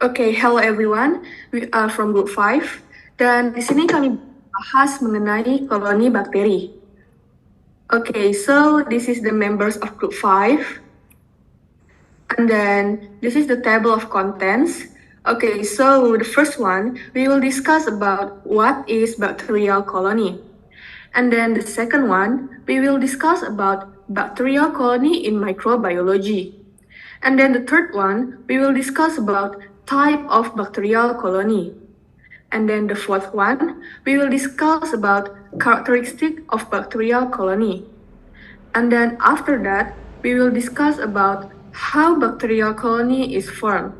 Hello everyone. We are from Group 5 dan di sini kami bahas mengenai koloni bakteri. So this is the members of Group 5. And then this is the table of contents. So the first one, we will discuss about what is bacterial colony. And then the second one, we will discuss about bacterial colony in microbiology. And then the third one, we will discuss about type of bacterial colony. And then the fourth one, we will discuss about characteristic of bacterial colony. And then after that, we will discuss about how bacterial colony is formed.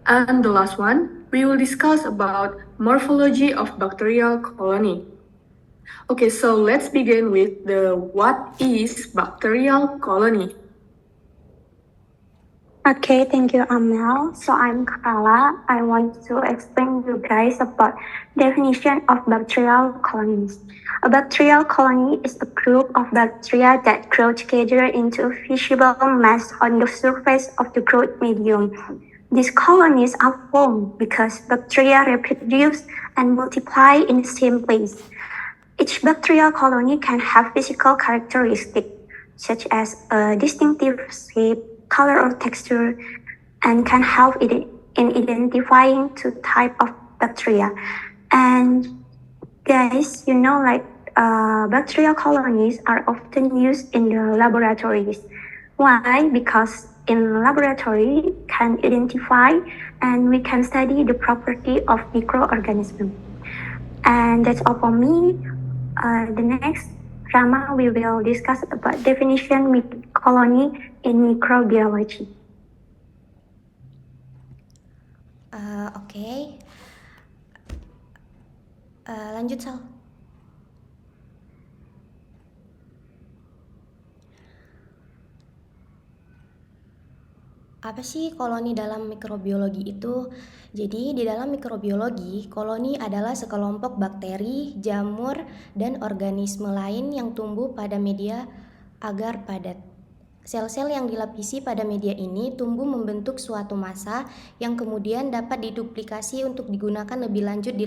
And the last one, we will discuss about morphology of bacterial colony. So let's begin with the what is bacterial colony. Okay, thank you, Amel. So I'm Kala. I want to explain you guys about definition of bacterial colonies. A bacterial colony is a group of bacteria that grow together into a visible mass on the surface of the growth medium. These colonies are formed because bacteria reproduce and multiply in the same place. Each bacterial colony can have physical characteristics such as a distinctive shape, color or texture, and can help in identifying two type of bacteria. And guys, bacterial colonies are often used in the laboratories. Why? Because in laboratory can identify and we can study the property of microorganisms. And that's all for me. The next drama we will discuss about definition colony in microbiology. Lanjut Sal. Apa sih koloni dalam mikrobiologi itu? Jadi di dalam mikrobiologi, koloni adalah sekelompok bakteri, jamur, dan organisme lain yang tumbuh pada media agar padat. Sel-sel yang dilapisi pada media ini tumbuh membentuk suatu massa yang kemudian dapat diduplikasi untuk digunakan lebih lanjut di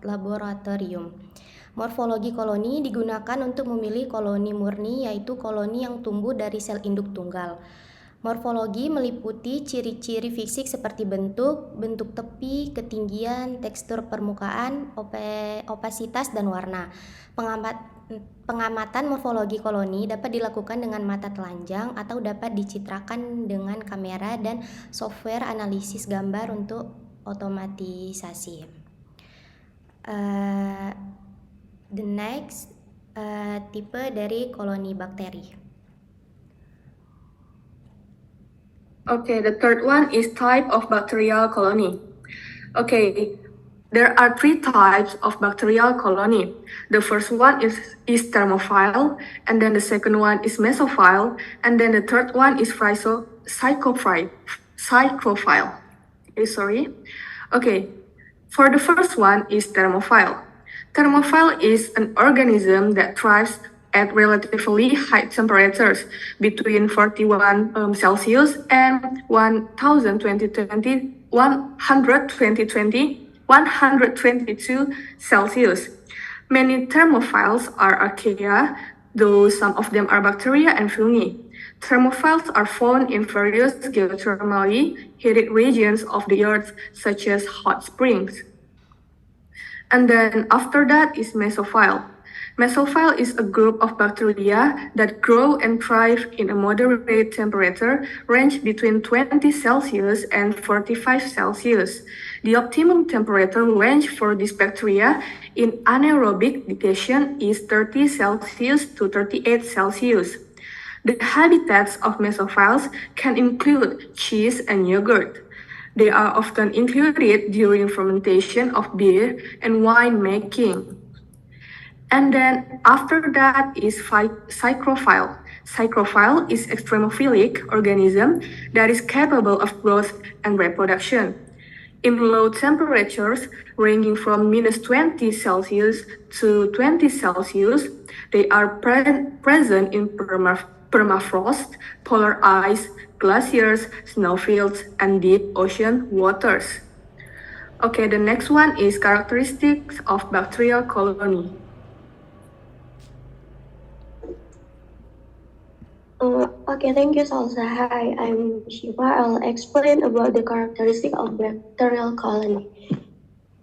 laboratorium. Morfologi koloni digunakan untuk memilih koloni murni, yaitu koloni yang tumbuh dari sel induk tunggal. Morfologi meliputi ciri-ciri fisik seperti bentuk tepi, ketinggian, tekstur permukaan, opasitas, dan warna. Pengamatan morfologi koloni dapat dilakukan dengan mata telanjang atau dapat dicitrakan dengan kamera dan software analisis gambar untuk otomatisasi. The next, tipe dari koloni bakteri. The third one is type of bacterial colony. There are three types of bacterial colony. The first one is thermophile, and then the second one is mesophile, and then the third one is psychrophile. For the first one is thermophile. Thermophile is an organism that thrives at relatively high temperatures between 41 Celsius and 122 Celsius. Many thermophiles are archaea, though some of them are bacteria and fungi. Thermophiles are found in various geothermally heated regions of the earth, such as hot springs. And then after that is mesophile. Mesophile is a group of bacteria that grow and thrive in a moderate temperature range between 20 Celsius and 45 Celsius. The optimum temperature range for this bacteria in anaerobic digestion is 30 Celsius to 38 Celsius. The habitats of mesophiles can include cheese and yogurt. They are often included during fermentation of beer and wine making. And then after that is psychrophile. Psychrophile is extremophilic organism that is capable of growth and reproduction. In low temperatures, ranging from minus 20 Celsius to 20 Celsius, they are present in permafrost, polar ice, glaciers, snowfields, and deep ocean waters. Okay, the next one is characteristics of bacterial colony. Okay, thank you, Salsa. Hi, I'm Shiva. I'll explain about the characteristic of bacterial colony.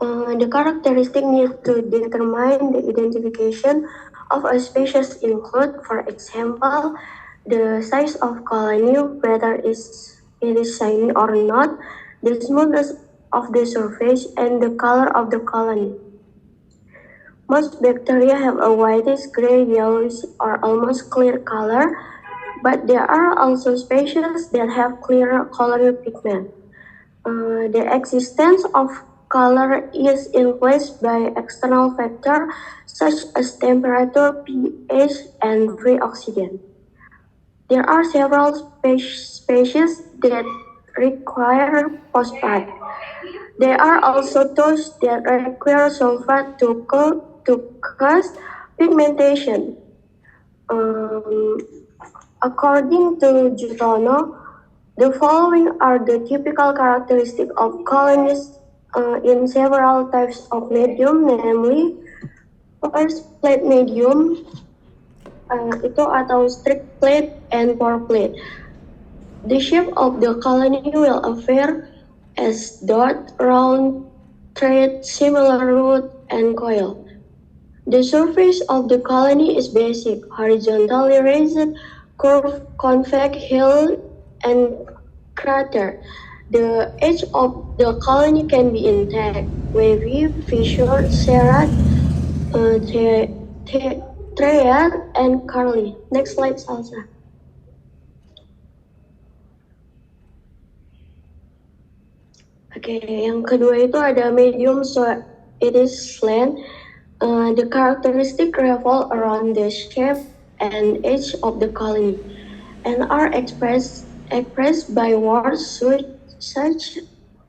The characteristic needed to determine the identification of a species include, for example, the size of colony, whether it is shiny or not, the smoothness of the surface, and the color of the colony. Most bacteria have a whitish, gray, yellowish, or almost clear color, but there are also species that have clearer color pigment. The existence of color is influenced by external factors such as temperature, pH, and free oxygen. There are several species that require phosphate. There are also those that require sulfate to cause pigmentation. Um, According to Jutono, the following are the typical characteristics of colonies in several types of medium, namely, first, plate medium, itu atau strict plate and pore plate. The shape of the colony will appear as dot, round, thread, similar root, and coil. The surface of the colony is basic, horizontally raised, curved, convex, hill, and crater. The edge of the colony can be intact, wavy, fissured, serrate, triad, and curly. Next slide, Salsa. Oke, yang kedua itu ada medium, so it is slant. The characteristic revolve around the shape and edge of the colony and are expressed by words such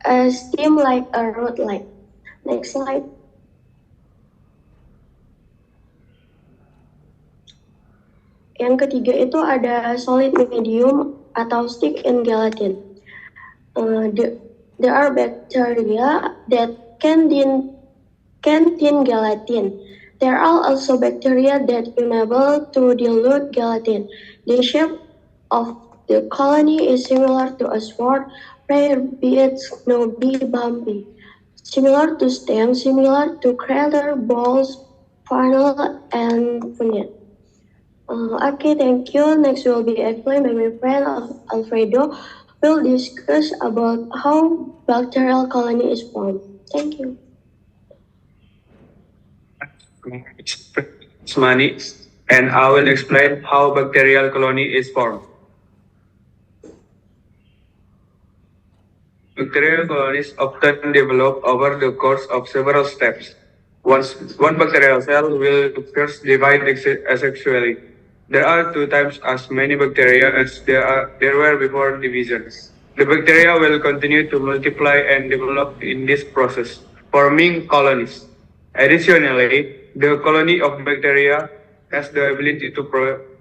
as stem like a root like. Next slide. Yang ketiga itu ada solid medium atau stick in gelatin. There are bacteria that can thin gelatin. There are also bacteria that enable to dilute gelatin. The shape of the colony is similar to a sword, rare beads, knobby, bumpy. Similar to stem, similar to crater, balls, funnel, and punnet. Okay, thank you. Next will be explained by my friend Alfredo. We'll discuss about how bacterial colony is formed. Thank you. Mani, and I will explain how bacterial colony is formed. Bacterial colonies often develop over the course of several steps. One bacterial cell will first divide asexually. There are 2 times as many bacteria as there were before division. The bacteria will continue to multiply and develop in this process, forming colonies. Additionally, the colony of bacteria has the ability to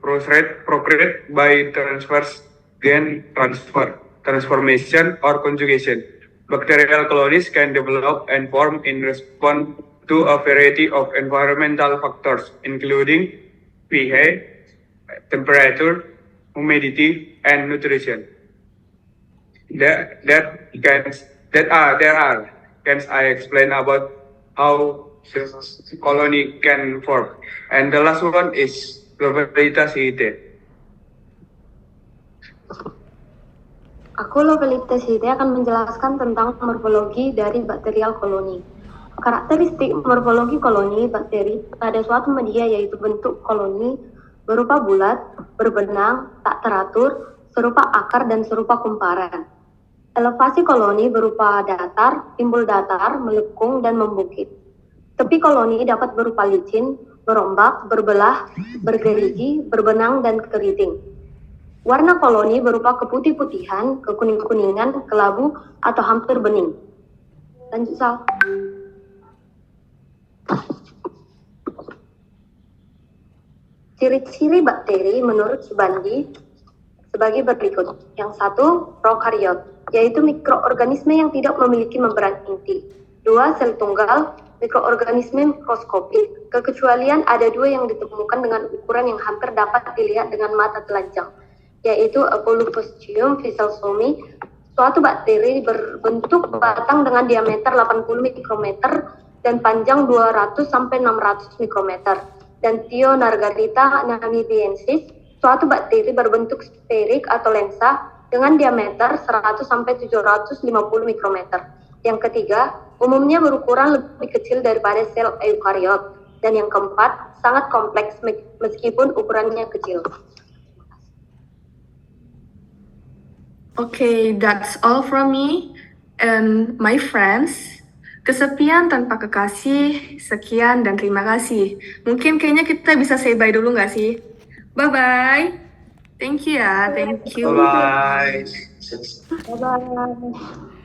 procreate by transverse gain transfer, transformation, or conjugation. Bacterial colonies can develop and form in response to a variety of environmental factors, including pH, temperature, humidity, and nutrition. There are. Can I explain about how the colony can form? And the last one is Lovelita Sihite. Aku Lovelita Sihite akan menjelaskan tentang morfologi dari bacterial koloni. Karakteristik morfologi koloni bakteri pada suatu media yaitu bentuk koloni berupa bulat, berbenang, tak teratur, serupa akar dan serupa kumparan. Elevasi koloni berupa datar, timbul datar, melengkung, dan membukit. Tepi koloni dapat berupa licin, berombak, berbelah, bergerigi, berbenang, dan keriting. Warna koloni berupa keputih-putihan, kekuning-kuningan, kelabu, atau hampir bening. Lanjut, Sal. Ciri-ciri bakteri menurut Subandi sebagai berikut. Yang satu, prokariot, yaitu mikroorganisme yang tidak memiliki membran inti. Dua, sel tunggal, mikroorganisme mikroskopik. Kekecualian ada dua yang ditemukan dengan ukuran yang hampir dapat dilihat dengan mata telanjang, yaitu Apollopostium physalsomi, suatu bakteri berbentuk batang dengan diameter 80 mikrometer dan panjang 200 sampai 600 mikrometer, dan Thionargarita namibiensis, suatu bakteri berbentuk sferik atau lensa dengan diameter 100 sampai 750 mikrometer. Yang ketiga, umumnya berukuran lebih kecil daripada sel eukariot. Dan yang keempat, sangat kompleks meskipun ukurannya kecil. Okay, that's all from me and my friends. Kesepian tanpa kekasih, sekian dan terima kasih. Mungkin kayaknya kita bisa say bye dulu nggak sih? Bye-bye. Thank you ya, thank you. Bye-bye. Bye-bye.